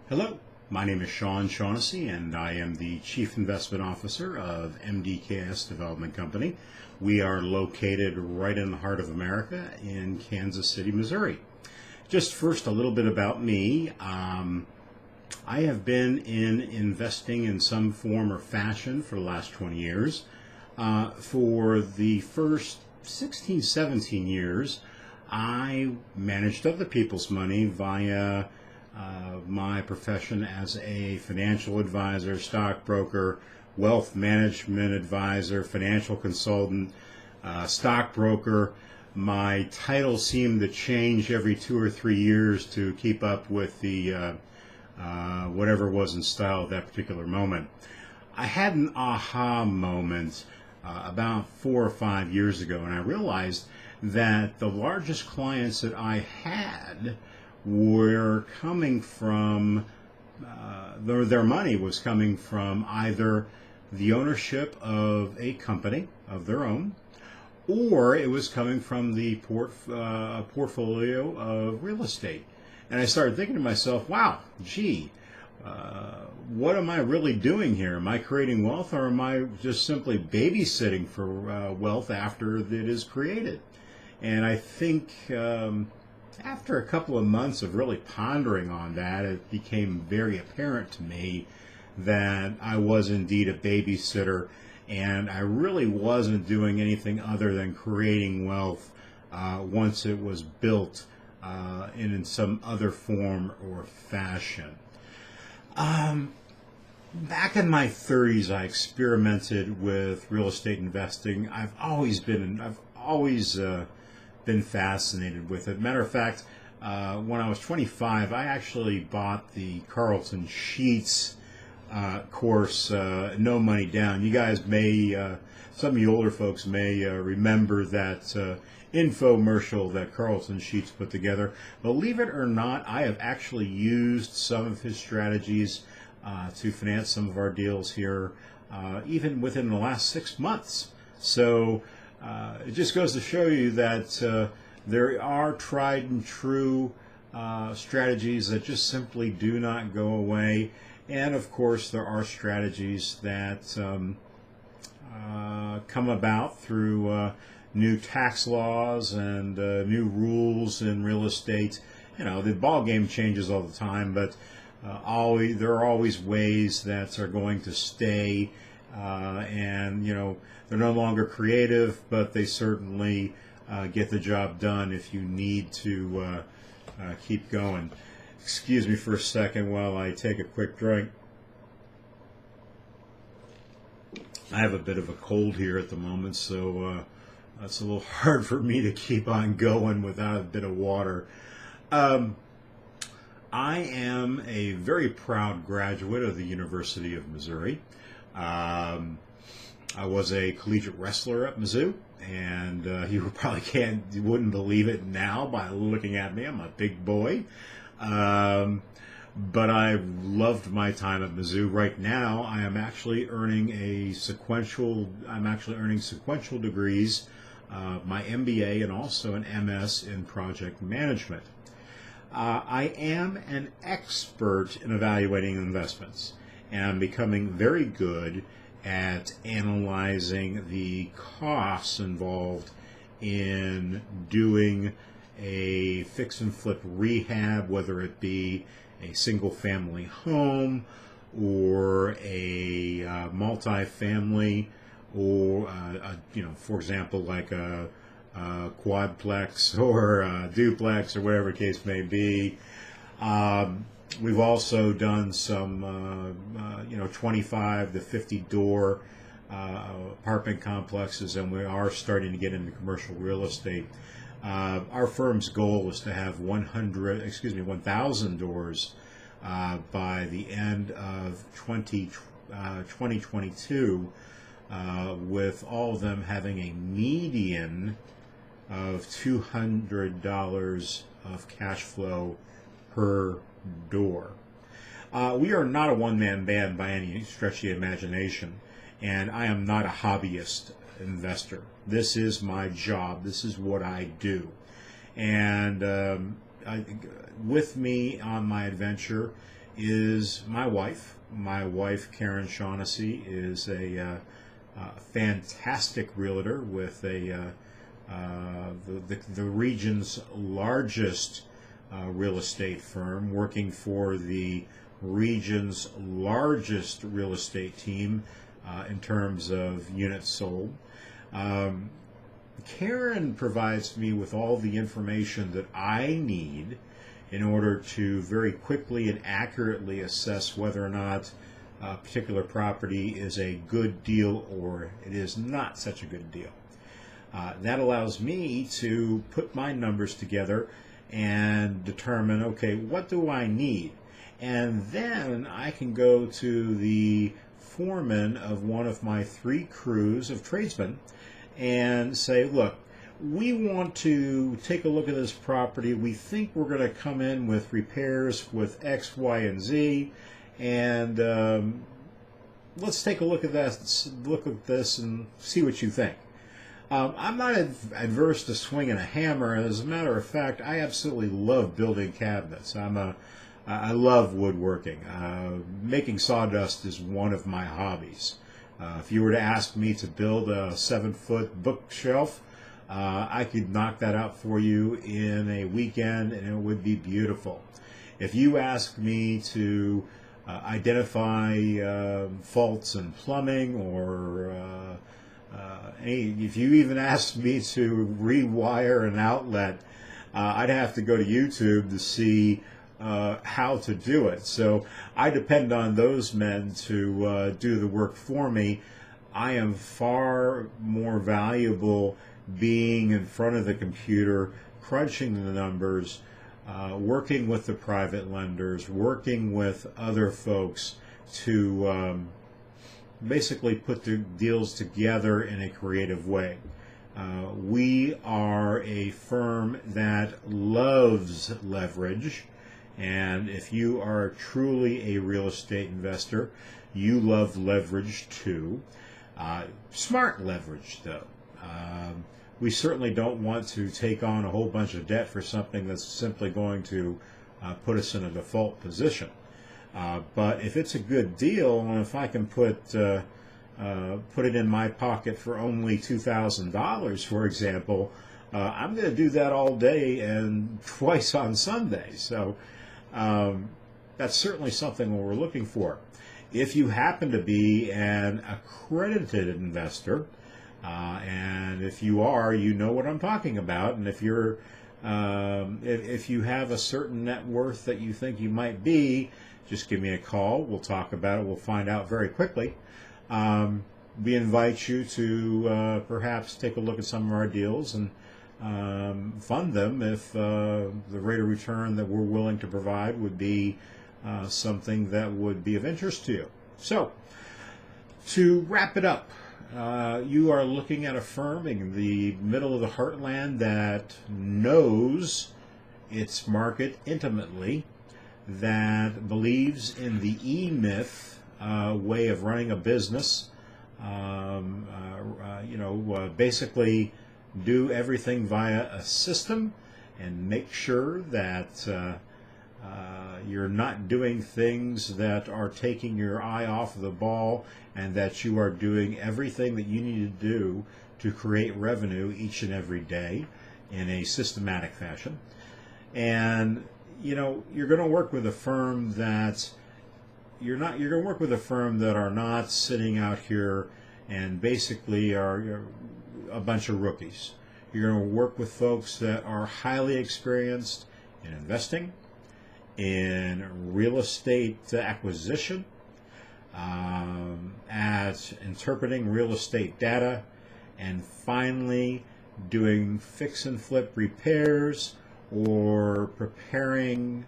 Hello, my name is Sean Shaughnessy, and I am the Chief Investment Officer of MDKS Development Company. We are located right in the heart of America in Kansas City, Missouri. Just first, a little bit about me. I have been in investing in some form or fashion for the last 20 years. For the first 16, 17 years, I managed other people's money via my profession as a financial advisor, stockbroker, wealth management advisor, financial consultant, stockbroker. My title seemed to change every 2 or 3 years to keep up with the whatever was in style at that particular moment. I had an aha moment about 4 or 5 years ago, and I realized that the largest clients that I had were coming from, their money was coming from either the ownership of a company of their own, or it was coming from the portfolio of real estate. And I started thinking to myself, wow, gee, what am I really doing here? Am I creating wealth, or am I just simply babysitting for wealth after it is created? And I think after a couple of months of really pondering on that, it became very apparent to me that I was indeed a babysitter, and I really wasn't doing anything other than creating wealth once it was built in some other form or fashion. Back in my 30s, I experimented with real estate investing. I've always been fascinated with it. Matter of fact, when I was 25, I actually bought the Carlton Sheets course, No Money Down. You guys may, some of you older folks may remember that infomercial that Carlton Sheets put together. Believe it or not, I have actually used some of his strategies to finance some of our deals here, even within the last 6 months. So it just goes to show you that there are tried and true strategies that just simply do not go away. And of course, there are strategies that come about through new tax laws and new rules in real estate. You know, the ball game changes all the time, but there are always ways that are going to stay, and you know, they're no longer creative, but they certainly get the job done if you need to keep going. Excuse me for a second while I take a quick drink. I have a bit of a cold here at the moment, so it's a little hard for me to keep on going without a bit of water. I am a very proud graduate of the University of Missouri. I was a collegiate wrestler at Mizzou, and you probably wouldn't believe it now by looking at me. I'm a big boy. But I loved my time at Mizzou. Right now, I am actually earning sequential degrees, my MBA and also an MS in project management. I am an expert in evaluating investments, and I'm becoming very good at analyzing the costs involved in doing a fix and flip rehab, whether it be a single family home or a multi-family, or for example, like a quadplex or a duplex or whatever the case may be. We've also done some 25 to 50 door apartment complexes, and we are starting to get into commercial real estate. Our firm's goal is to have 1,000 doors by the end of 2022, with all of them having a median of $200 of cash flow per door. We are not a one-man band by any stretch of the imagination, and I am not a hobbyist investor. This is my job. This is what I do. And with me on my adventure is my wife. My wife, Karen Shaughnessy, is a fantastic realtor with the region's largest real estate firm, working for the region's largest real estate team in terms of units sold. Karen provides me with all the information that I need in order to very quickly and accurately assess whether or not a particular property is a good deal or it is not such a good deal. That allows me to put my numbers together and determine, okay, what do I need? And then I can go to the foreman of one of my 3 crews of tradesmen and say, look, we want to take a look at this property. We think we're going to come in with repairs with X, Y, and Z, and let's take a look at this and see what you think. I'm not adverse to swinging a hammer. As a matter of fact, I absolutely love building cabinets. I love woodworking. Making sawdust is one of my hobbies. If you were to ask me to build a 7-foot bookshelf, I could knock that out for you in a weekend, and it would be beautiful. If you ask me to identify faults in plumbing, or if you even ask me to rewire an outlet, I'd have to go to YouTube to see how to do it. So I depend on those men to do the work for me. I am far more valuable being in front of the computer, crunching the numbers, working with the private lenders, working with other folks to basically put the deals together in a creative way. We are a firm that loves leverage, and if you are truly a real estate investor, you love leverage too. Smart leverage, though. We certainly don't want to take on a whole bunch of debt for something that's simply going to put us in a default position. But if it's a good deal, and if I can put it in my pocket for only $2,000, for example, I'm going to do that all day and twice on Sunday. So that's certainly something we're looking for. If you happen to be an accredited investor, and if you are, you know what I'm talking about. And if you're, if you have a certain net worth that you think you might be, just give me a call. We'll talk about it. We'll find out very quickly. We invite you to perhaps take a look at some of our deals and fund them if the rate of return that we're willing to provide would be something that would be of interest to you. So, to wrap it up, you are looking at a firm in the middle of the heartland that knows its market intimately, that believes in the E-Myth way of running a business. Basically do everything via a system and make sure that you're not doing things that are taking your eye off of the ball, and that you are doing everything that you need to do to create revenue each and every day in a systematic fashion. And you're going to work with a firm that you're going to work with a firm that are not sitting out here and basically are a bunch of rookies. You're going to work with folks that are highly experienced in investing, in real estate acquisition, at interpreting real estate data, and finally doing fix and flip repairs or preparing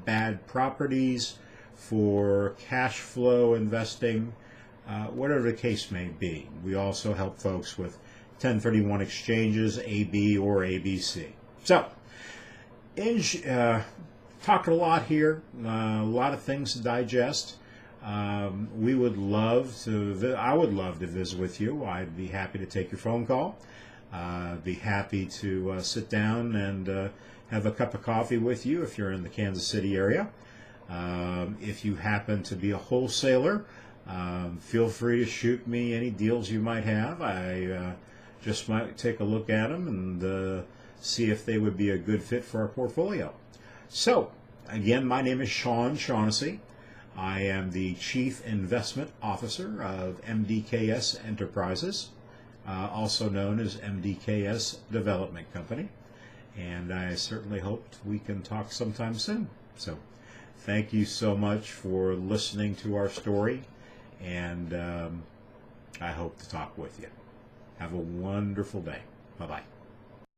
bad properties for cash flow investing, whatever the case may be. We also help folks with 1031 exchanges, AB or ABC. So, talked a lot here, a lot of things to digest. We would love to, I would love to visit with you. I'd be happy to take your phone call. Be happy to sit down and have a cup of coffee with you if you're in the Kansas City area. If you happen to be a wholesaler, feel free to shoot me any deals you might have. I just might take a look at them and see if they would be a good fit for our portfolio. So, again, my name is Sean Shaughnessy. I am the Chief Investment Officer of MDKS Enterprises, also known as MDKS Development Company. And I certainly hope we can talk sometime soon. So, thank you so much for listening to our story, and I hope to talk with you. Have a wonderful day. Bye-bye.